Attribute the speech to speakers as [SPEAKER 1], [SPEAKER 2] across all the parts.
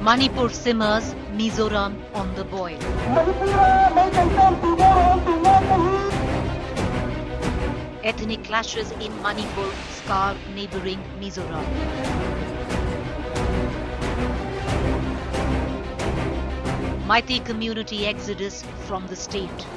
[SPEAKER 1] Manipur simmers, Mizoram on the boil. Ethnic clashes in Manipur scar neighbouring Mizoram. Meitei community exodus from the state.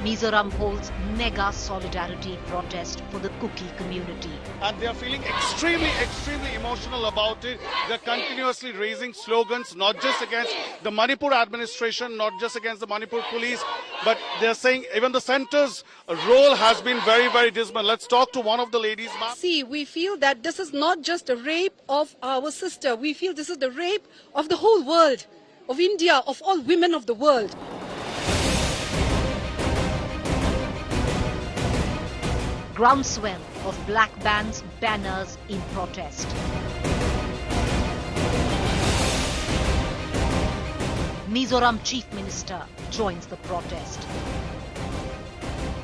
[SPEAKER 1] Mizoram holds mega solidarity protest for the Kuki community.
[SPEAKER 2] And they are feeling extremely emotional about it. They're continuously raising slogans, not just against the Manipur administration, not just against the Manipur police, but they're saying even the centre's role has been very dismal. Let's talk to one of the ladies, ma'am.
[SPEAKER 3] See, we feel that this is not just a rape of our sister. We feel this is the rape of the whole world, of India, of all women of the world.
[SPEAKER 1] Groundswell of black bands, banners in protest. Mizoram Chief Minister joins the protest.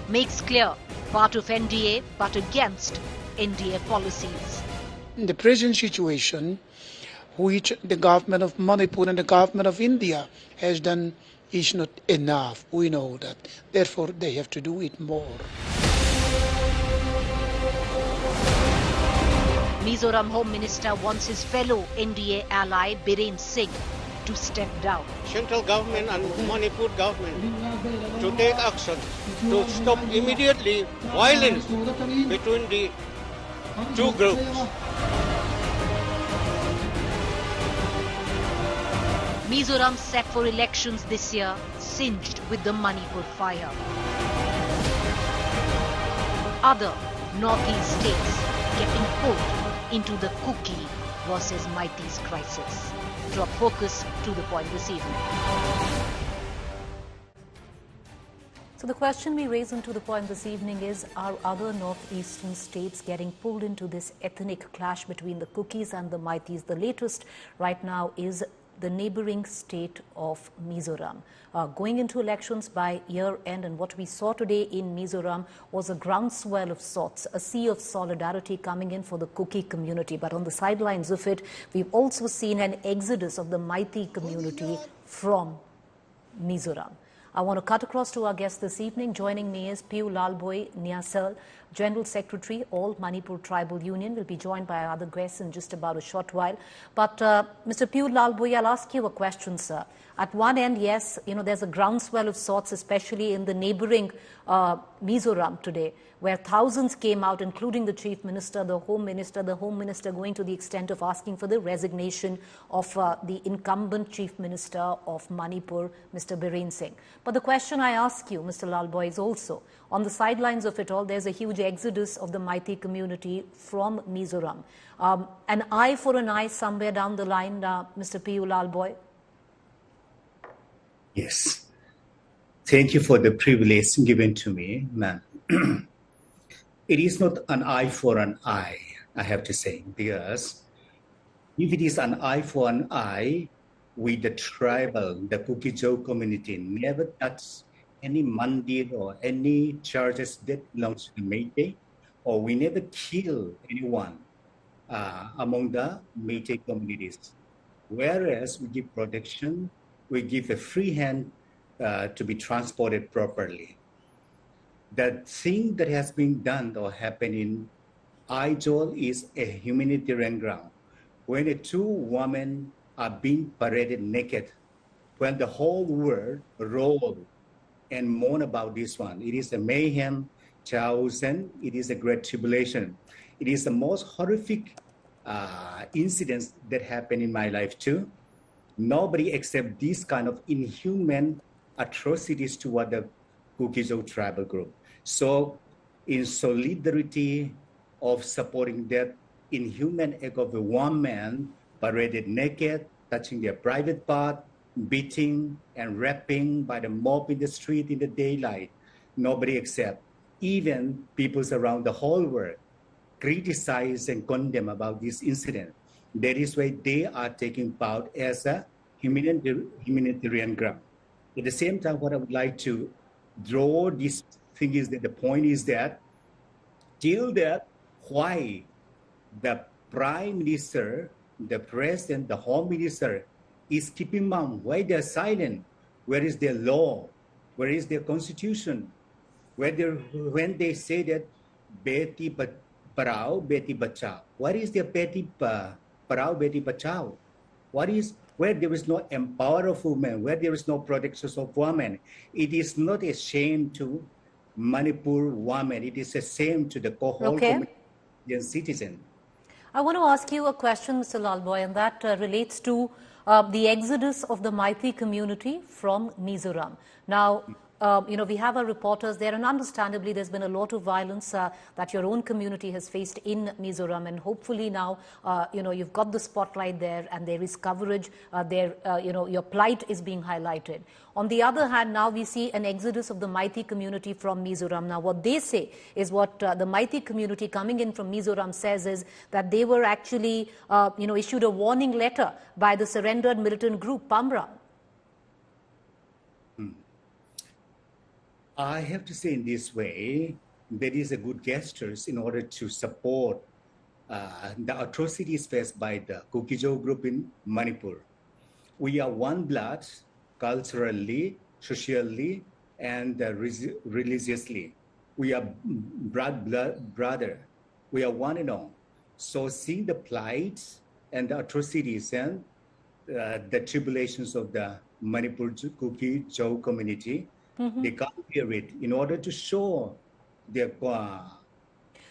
[SPEAKER 1] Makes clear part of NDA but against NDA policies.
[SPEAKER 4] In the present situation, which the government of Manipur and the government of India has done is not enough. We know that. Therefore, they have to do it more.
[SPEAKER 1] Mizoram Home Minister wants his fellow NDA ally Preeti Singh to step down.
[SPEAKER 5] Central government and Manipur government to take action to stop immediately violence between the two groups.
[SPEAKER 1] Mizoram set for elections this year, singed with the Manipur fire. Other northeast states getting pulled into the Kuki versus Meitei's crisis. Drop focus to the point this evening.
[SPEAKER 6] So the question we raise into the point this evening is, are other northeastern states getting pulled into this ethnic clash between the Kukis and the Meiteis? The latest right now is the neighboring state of Mizoram. Going into elections by year end, and what we saw today in Mizoram was a groundswell of sorts, a sea of solidarity coming in for the Kuki community. But on the sidelines of it, we've also seen an exodus of the Meitei community from Mizoram. I want to cut across to our guest this evening. Joining me is Piu Lalboi Nyasal, General Secretary, All Manipur Tribal Union. Will be joined by our other guests in just about a short while. But Mr. Piu Lalboi, I'll ask you a question, sir. At one end, yes, there's a groundswell of sorts, especially in the neighboring Mizoram today, where thousands came out, including the Chief Minister, the Home Minister going to the extent of asking for the resignation of the incumbent Chief Minister of Manipur, Mr. Preeti Singh. But the question I ask you, Mr. Lalboi, is also, on the sidelines of it all, there's a huge exodus of the Meitei community from Mizoram. An eye for an eye somewhere down the line, Mr. Piu Lalboi?
[SPEAKER 7] Yes. Thank you for the privilege given to me, ma'am. It is not an eye for an eye, I have to say, because if it is an eye for an eye, with the tribal, the Kuki community never touch any mandir or any charges that belongs to the Meitei, or we never kill anyone among the Meitei communities. Whereas we give protection, we give a free hand to be transported properly. The thing that has been done or happened in Aizol is a humanitarian ground. When the two women are being paraded naked, when the whole world roll and mourn about this one, it is a mayhem, chaos, and it is a great tribulation. It is the most horrific incidents that happened in my life too. Nobody accepts this kind of inhuman atrocities toward the Kukizo tribal group. So in solidarity of supporting that inhuman act of a woman paraded naked, touching their private part, beating and raping by the mob in the street in the daylight, nobody accepts. Even peoples around the whole world criticize and condemn about this incident. That is why they are taking part as a humanitarian ground. At the same time, what I would like to draw this thing is that the point is that till that why the Prime Minister, the President, the Home Minister is keeping mum. Why they're silent? Where is their law? Where is their constitution? When they say that Beti Parao, Beti Bachao, what is their Beti Parao, Beti Bachao? What is where there is no empower of women, where there is no protection of women? It is not a shame to Manipur women. It is a shame to the whole community and citizen.
[SPEAKER 6] I want to ask you a question, Mr. Lalboy, and that relates to the exodus of the Meitei community from Mizoram. Now, we have our reporters there, and understandably there's been a lot of violence that your own community has faced in Mizoram, and hopefully now, you've got the spotlight there and there is coverage there, your plight is being highlighted. On the other hand, now we see an exodus of the Meitei community from Mizoram. Now, what they say is what the Meitei community coming in from Mizoram says is that they were actually, issued a warning letter by the surrendered militant group, Pamra.
[SPEAKER 7] I have to say in this way, there is a good gestures in order to support the atrocities faced by the Kukijou group in Manipur. We are one blood, culturally, socially, and religiously. We are brother. We are one and all. So seeing the plight and the atrocities and the tribulations of the Manipur Kukijou community, they can't hear it in order to show their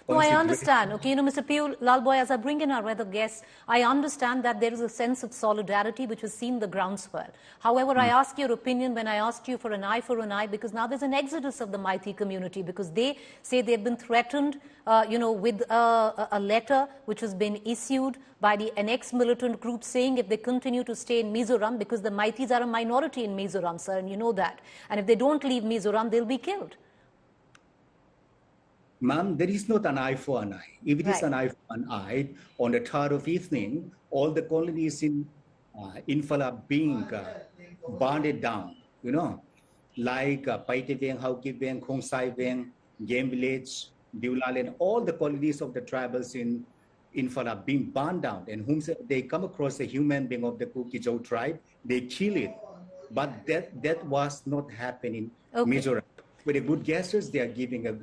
[SPEAKER 6] No, I understand. Okay, Mr. P.U. Lalboy, as I bring in our other guests, I understand that there is a sense of solidarity which has seen the groundswell. However, I ask your opinion when I asked you for an eye, because now there's an exodus of the Meitei community because they say they've been threatened, with a letter which has been issued by an ex-militant group saying if they continue to stay in Mizoram, because the Meiteis are a minority in Mizoram, sir, and you know that. And if they don't leave Mizoram, they'll be killed.
[SPEAKER 7] Ma'am, there is not an eye for an eye. If it is an eye for an eye, on the 3rd of evening, all the colonies in Infala being burned down, like Paiteveng, Haukiveng, Khongsai Game Village, Diulal, and all the colonies of the tribals in Infala being burned down. And whom they come across a human being of the Kukijou tribe, they kill it. But that was not happening in Mizoram. With the good gestures, they are giving a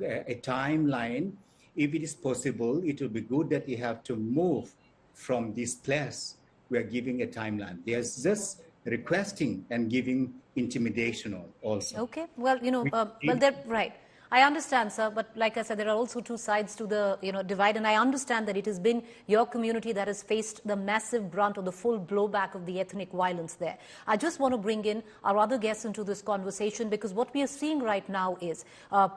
[SPEAKER 7] timeline. If it is possible, it will be good that you have to move from this place. We are giving a timeline. They are just requesting and giving intimidation also.
[SPEAKER 6] Okay. Well, they're right. I understand, sir, but like I said, there are also two sides to the divide, and I understand that it has been your community that has faced the massive brunt or the full blowback of the ethnic violence there. I just want to bring in our other guests into this conversation because what we are seeing right now is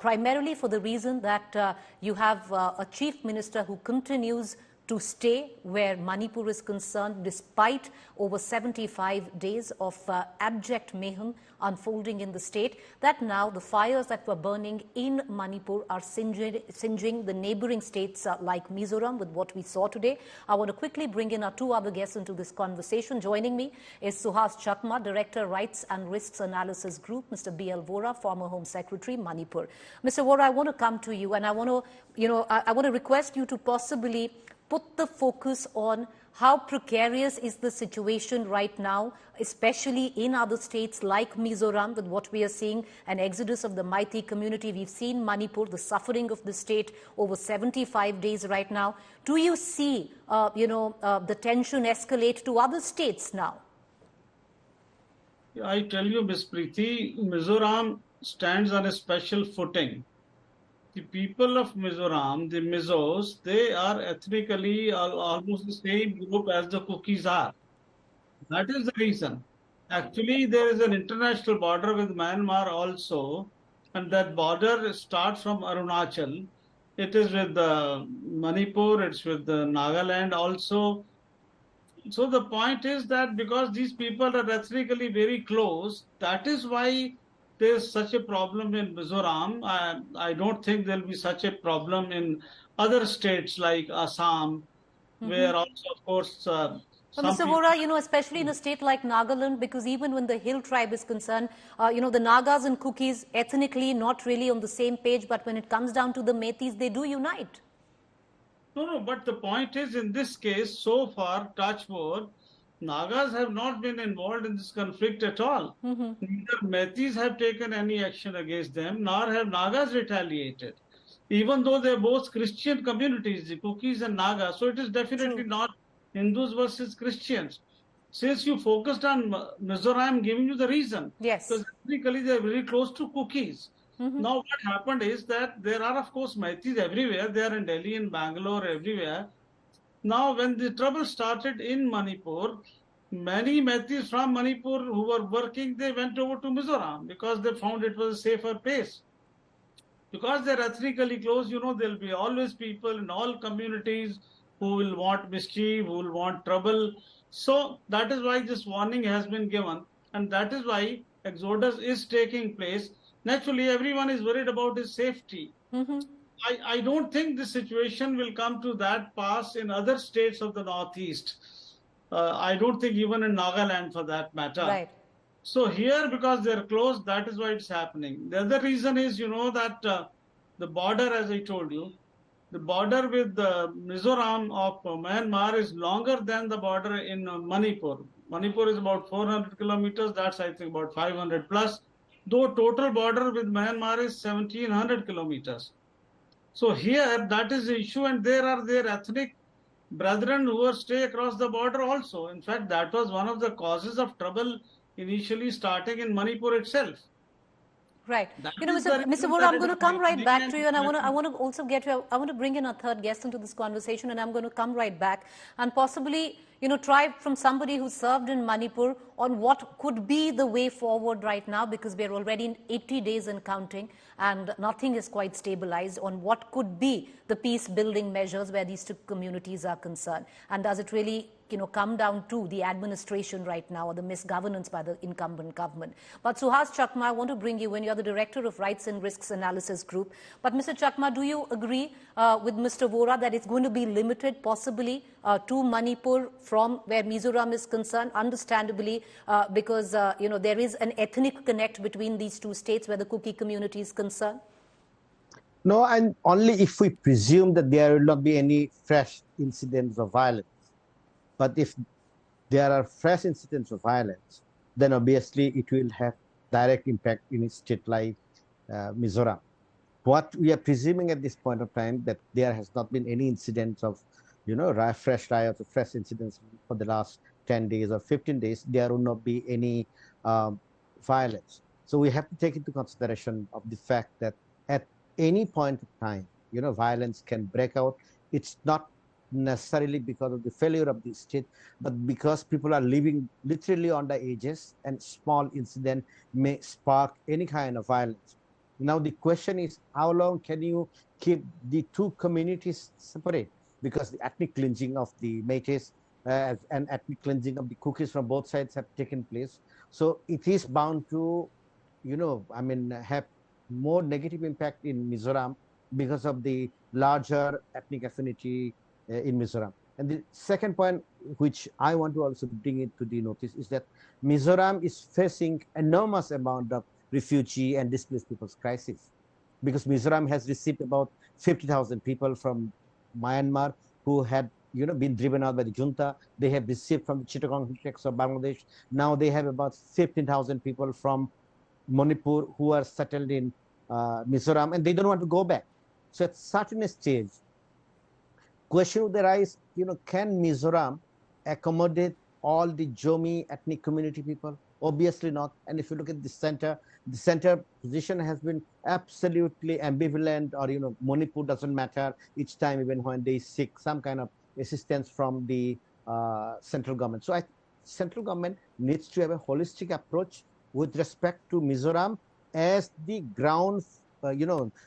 [SPEAKER 6] primarily for the reason that you have a chief minister who continues to stay where Manipur is concerned despite over 75 days of abject mayhem unfolding in the state, that now the fires that were burning in Manipur are singeing the neighboring states like Mizoram with what we saw today. I want to quickly bring in our two other guests into this conversation. Joining me is Suhas Chakma, Director, Rights and Risks Analysis Group, Mr. B.L. Vora, former Home Secretary, Manipur. Mr. Vora, I want to come to you and I want to request you to possibly put the focus on how precarious is the situation right now, especially in other states like Mizoram, with what we are seeing, an exodus of the Meitei community. We've seen Manipur, the suffering of the state over 75 days right now. Do you see, the tension escalate to other states now?
[SPEAKER 8] I tell you, Ms. Preeti, Mizoram stands on a special footing. The people of Mizoram, the Mizos, they are ethnically almost the same group as the Kukis are. That is the reason. Actually, there is an international border with Myanmar also, and that border starts from Arunachal. It is with Manipur, it's with Nagaland also. So the point is that because these people are ethnically very close, that is why there's such a problem in Mizoram. I don't think there'll be such a problem in other states like Assam, where also, of course,
[SPEAKER 6] Mr. Vora, especially in a state like Nagaland, because even when the Hill tribe is concerned, the Nagas and Kukis ethnically not really on the same page, but when it comes down to the Meiteis, they do unite.
[SPEAKER 8] No, but the point is, in this case, so far, touch wood, Nagas have not been involved in this conflict at all. Neither Metis have taken any action against them, nor have Nagas retaliated. Even though they're both Christian communities, the Kukis and Nagas, so it is definitely not Hindus versus Christians. Since you focused on Mizoram, I'm giving you the reason.
[SPEAKER 6] Yes.
[SPEAKER 8] Because ethnically they're very close to Kukis. Now, what happened is that there are, of course, Metis everywhere. They are in Delhi, in Bangalore, everywhere. Now, when the trouble started in Manipur, many Metis from Manipur who were working, they went over to Mizoram because they found it was a safer place. Because they're ethnically close, there'll be always people in all communities who will want mischief, who will want trouble. So that is why this warning has been given, and that is why exodus is taking place. Naturally, everyone is worried about his safety. I don't think the situation will come to that pass in other states of the Northeast. I don't think even in Nagaland for that matter.
[SPEAKER 6] Right.
[SPEAKER 8] So here, because they're close, that is why it's happening. The other reason is, that the border, as I told you, the border with the Mizoram of Myanmar is longer than the border in Manipur. Manipur is about 400 kilometers. That's, I think, about 500 plus. Though total border with Myanmar is 1700 kilometers. So here, that is the issue, and there are their ethnic brethren who stay across the border also. In fact, that was one of the causes of trouble initially starting in Manipur itself.
[SPEAKER 6] Right. Mr. Vora, I'm going to come right back to you, and I want to also get you. I want to bring in a third guest into this conversation, and I'm going to come right back and possibly, try from somebody who served in Manipur on what could be the way forward right now, because we're already in 80 days and counting, and nothing is quite stabilized on what could be the peace-building measures where these two communities are concerned, and does it really come down to the administration right now or the misgovernance by the incumbent government. But Suhas Chakma, I want to bring you in. You're the Director of Rights and Risks Analysis Group. But Mr. Chakma, do you agree with Mr. Vora that it's going to be limited possibly to Manipur from where Mizoram is concerned, understandably, because, there is an ethnic connect between these two states where the Kuki community is concerned?
[SPEAKER 9] No, and only if we presume that there will not be any fresh incidents of violence. But if there are fresh incidents of violence, then obviously it will have direct impact in a state like Mizoram. What we are presuming at this point of time that there has not been any incidents of, fresh riots or fresh incidents for the last 10 days or 15 days, there will not be any violence. So we have to take into consideration of the fact that at any point of time, violence can break out. It's not necessarily because of the failure of the state, but because people are living literally on the edges, and small incident may spark any kind of violence. Now the question is, how long can you keep the two communities separate? Because the ethnic cleansing of the Métis and ethnic cleansing of the Kukis from both sides have taken place. So it is bound to, have more negative impact in Mizoram because of the larger ethnic affinity in Mizoram. And the second point, which I want to also bring into the notice, is that Mizoram is facing enormous amount of refugee and displaced people's crisis, because Mizoram has received about 50,000 people from Myanmar who had been driven out by the junta. They have received from the Chittagong districts of Bangladesh. Now they have about 15,000 people from Manipur who are settled in Mizoram, and they don't want to go back. So at certain stage, question would arise, can Mizoram accommodate all the Jomi ethnic community people? Obviously not. And if you look at the center position has been absolutely ambivalent, or, Manipur doesn't matter each time, even when they seek some kind of assistance from the central government. So central government needs to have a holistic approach with respect to Mizoram as the ground,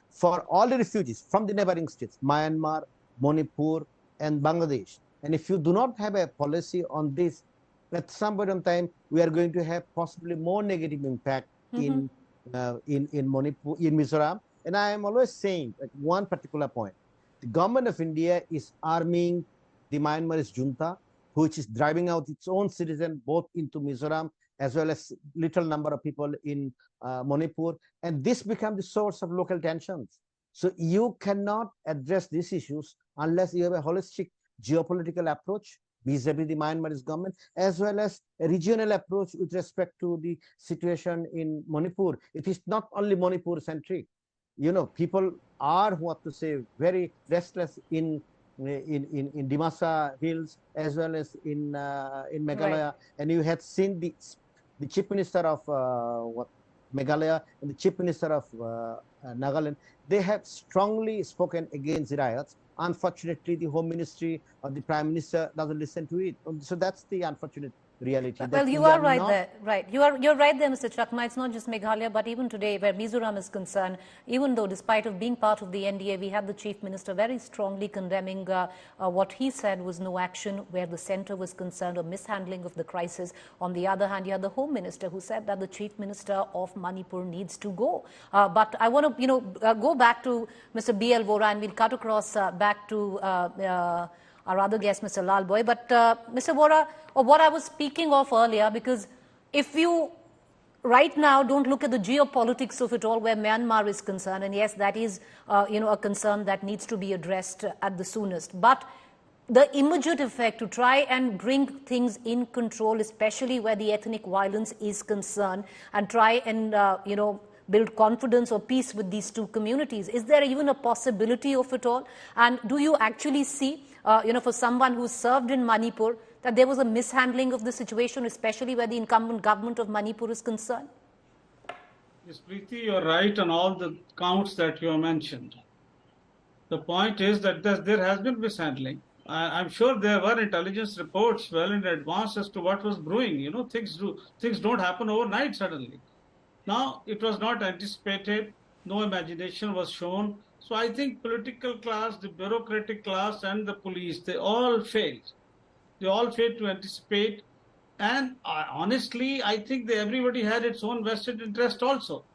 [SPEAKER 9] for all the refugees from the neighboring states, Myanmar, Manipur, and Bangladesh. And if you do not have a policy on this, at some point in time, we are going to have possibly more negative impact in Manipur, in Mizoram. And I am always saying at one particular point, the government of India is arming the Myanmar's junta, which is driving out its own citizens both into Mizoram as well as little number of people in Manipur. And this becomes the source of local tensions. So you cannot address these issues unless you have a holistic geopolitical approach vis-a-vis the Myanmar's government, as well as a regional approach with respect to the situation in Manipur. It is not only Manipur-centric. You know, people are, what to say, very restless in Dimasa Hills as well as in Meghalaya,
[SPEAKER 6] Right.
[SPEAKER 9] and you had seen the chief minister of Meghalaya and the chief minister of Nagaland. They have strongly spoken against the riots. Unfortunately, the Home Ministry or the Prime Minister doesn't listen to it. So that's the unfortunate reality.
[SPEAKER 6] Well,
[SPEAKER 9] That
[SPEAKER 6] you
[SPEAKER 9] we
[SPEAKER 6] are
[SPEAKER 9] are
[SPEAKER 6] right
[SPEAKER 9] not
[SPEAKER 6] there. Right. You're right there, Mr. Chakma. It's not just Meghalaya, but even today, where Mizoram is concerned, even though despite of being part of the NDA, we had the Chief Minister very strongly condemning what he said was no action where the centre was concerned or mishandling of the crisis. On the other hand, you had the Home Minister who said that the Chief Minister of Manipur needs to go. But I want to, go back to Mr. B.L. Vora, and we'll cut across back to our other guest, Mr. Lalboy. But Mr. Vora, what I was speaking of earlier, because if you right now don't look at the geopolitics of it all where Myanmar is concerned, and yes, that is a concern that needs to be addressed at the soonest. But the immediate effect to try and bring things in control, especially where the ethnic violence is concerned, and try and, build confidence or peace with these two communities. Is there even a possibility of it all? And do you actually see, for someone who served in Manipur, that there was a mishandling of the situation, especially where the incumbent government of Manipur is concerned?
[SPEAKER 8] Yes, Preeti, you're right on all the counts that you have mentioned. The point is that there has been mishandling. I'm sure there were intelligence reports well in advance as to what was brewing. Things don't happen overnight suddenly. Now, it was not anticipated. No imagination was shown. So I think political class, the bureaucratic class, and the police, they all failed. They all failed to anticipate. And honestly, I think that everybody had its own vested interest also.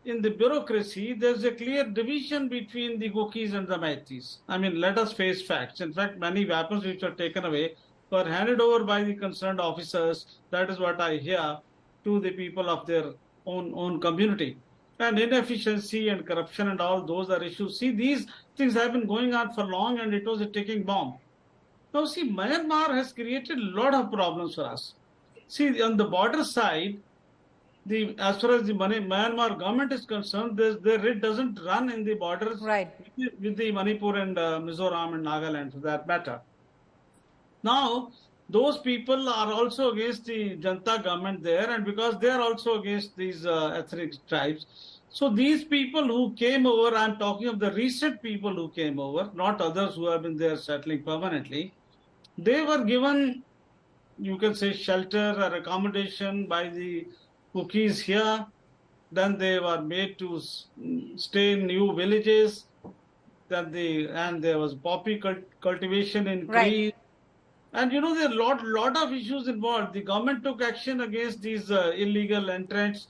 [SPEAKER 8] In the bureaucracy, there's a clear division between the Gokis and the Meiteis. I mean, let us face facts. In fact, many weapons which were taken away were handed over by the concerned officers. That is what I hear, to the people of their own community. And inefficiency and corruption and all those are issues. See, these things have been going on for long, and it was a ticking bomb. Now, see, Myanmar has created a lot of problems for us. See, on the border side, as far as the Myanmar government is concerned, it doesn't run in the borders
[SPEAKER 6] Right.
[SPEAKER 8] with the Manipur and Mizoram and Nagaland, for that matter. Now, those people are also against the Janta government there, and because they are also against these ethnic tribes. So these people who came over, I'm talking of the recent people who came over, not others who have been there settling permanently, they were given, you can say, shelter or accommodation by the cookies here. Then they were made to stay in new villages. And there was poppy cultivation increased.
[SPEAKER 6] Right.
[SPEAKER 8] And there are lot of issues involved. The government took action against these illegal entrants.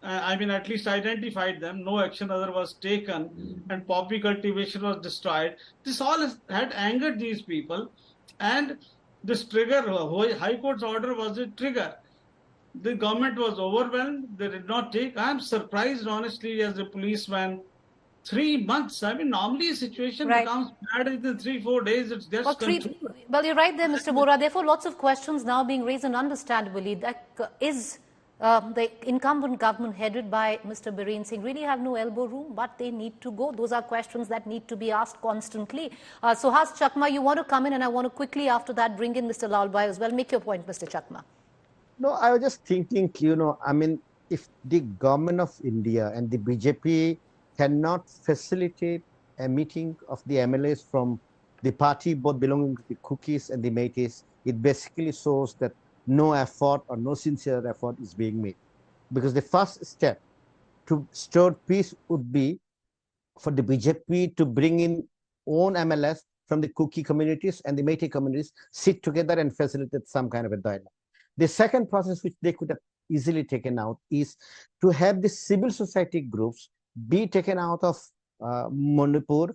[SPEAKER 8] At least identified them. No action other was taken, and poppy cultivation was destroyed. This all had angered these people, and this trigger, High Court's order was a trigger. The government was overwhelmed. They did not take. I am surprised, honestly, as a policeman. 3 months. Normally a situation becomes bad within 3-4 days. It's just
[SPEAKER 6] well, you're right there, Mr. Vora. Therefore, lots of questions now being raised, and understandably, that is the incumbent government headed by Mr. Bireen Singh really have no elbow room, but they need to go. Those are questions that need to be asked constantly. Suhas Chakma, you want to come in, and I want to quickly after that bring in Mr. Lalbai as well. Make your point, Mr. Chakma.
[SPEAKER 9] No, I was just thinking, if the government of India and the BJP cannot facilitate a meeting of the MLAs from the party both belonging to the Cookies and the Meiteis, it basically shows that no effort or no sincere effort is being made. Because the first step to restore peace would be for the BJP to bring in own MLS from the Cookie communities and the Meitei communities, sit together and facilitate some kind of a dialogue. The second process which they could have easily taken out is to have the civil society groups be taken out of Manipur,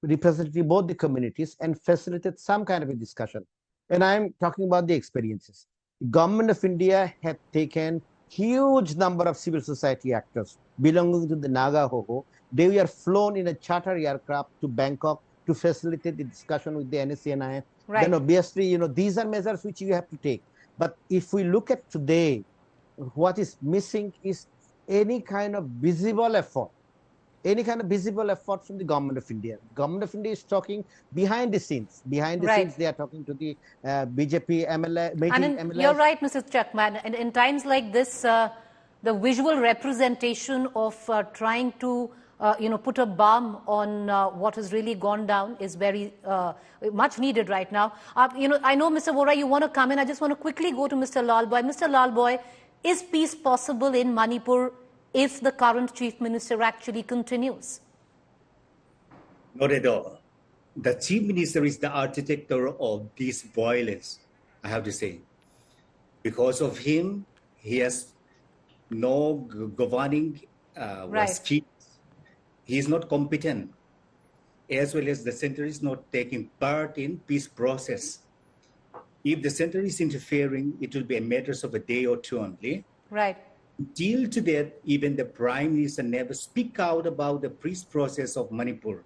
[SPEAKER 9] representing both the communities, and facilitate some kind of a discussion. And I'm talking about the experiences. The government of India had taken huge number of civil society actors belonging to the Naga Hoho. They were flown in a charter aircraft to Bangkok to facilitate the discussion with the NSCNI,
[SPEAKER 6] Right.
[SPEAKER 9] then obviously, these are measures which you have to take. But if we look at today, what is missing is any kind of visible effort. Any kind of visible effort from the government of India. Government of India is talking behind the scenes. Behind the scenes, they are talking to the BJP MLA.
[SPEAKER 6] And you're right, Mrs. Chakman. And in times like this, the visual representation of trying to, put a balm on what has really gone down is very much needed right now. I know, Mr. Vora, you want to come in. I just want to quickly go to Mr. Lalboy. Mr. Lalboy, is peace possible in Manipur if the current Chief Minister actually continues?
[SPEAKER 7] Not at all. The Chief Minister is the architect of this violence, I have to say. Because of him, he has no governing skills. He is not competent, as well as the center is not taking part in peace process. If the center is interfering, it will be a matter of a day or two only.
[SPEAKER 6] Right.
[SPEAKER 7] Till to that, even the Prime Minister never speak out about the peace process of Manipur.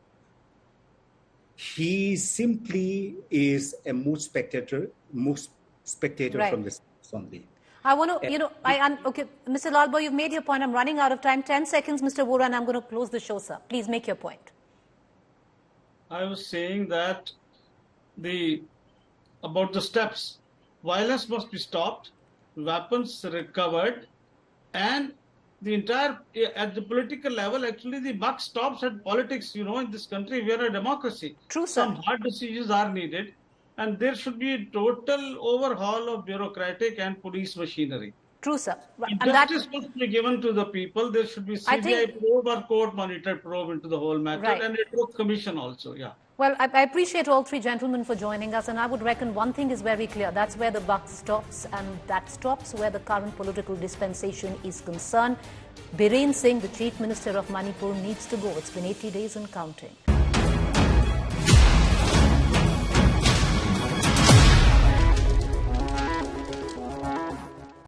[SPEAKER 7] He simply is a mood spectator right. From the only.
[SPEAKER 6] I want to, okay, Mr. Lalboy, you've made your point. I'm running out of time. 10 seconds, Mr. Vora, and I'm going to close the show, sir. Please make your point.
[SPEAKER 8] I was saying that about the steps. Violence must be stopped, weapons recovered, and the entire, at the political level, actually the buck stops at politics. In this country, we are a democracy.
[SPEAKER 6] True, sir.
[SPEAKER 8] Some hard decisions are needed, and there should be a total overhaul of bureaucratic and police machinery.
[SPEAKER 6] True, sir.
[SPEAKER 8] And justice must be given to the people. There should be CBI probe or court-monitored probe into the whole matter, and a truth commission also, yeah.
[SPEAKER 6] Well, I appreciate all three gentlemen for joining us, and I would reckon one thing is very clear. That's where the buck stops, and that stops where the current political dispensation is concerned. Biren Singh, the Chief Minister of Manipur, needs to go. It's been 80 days and counting.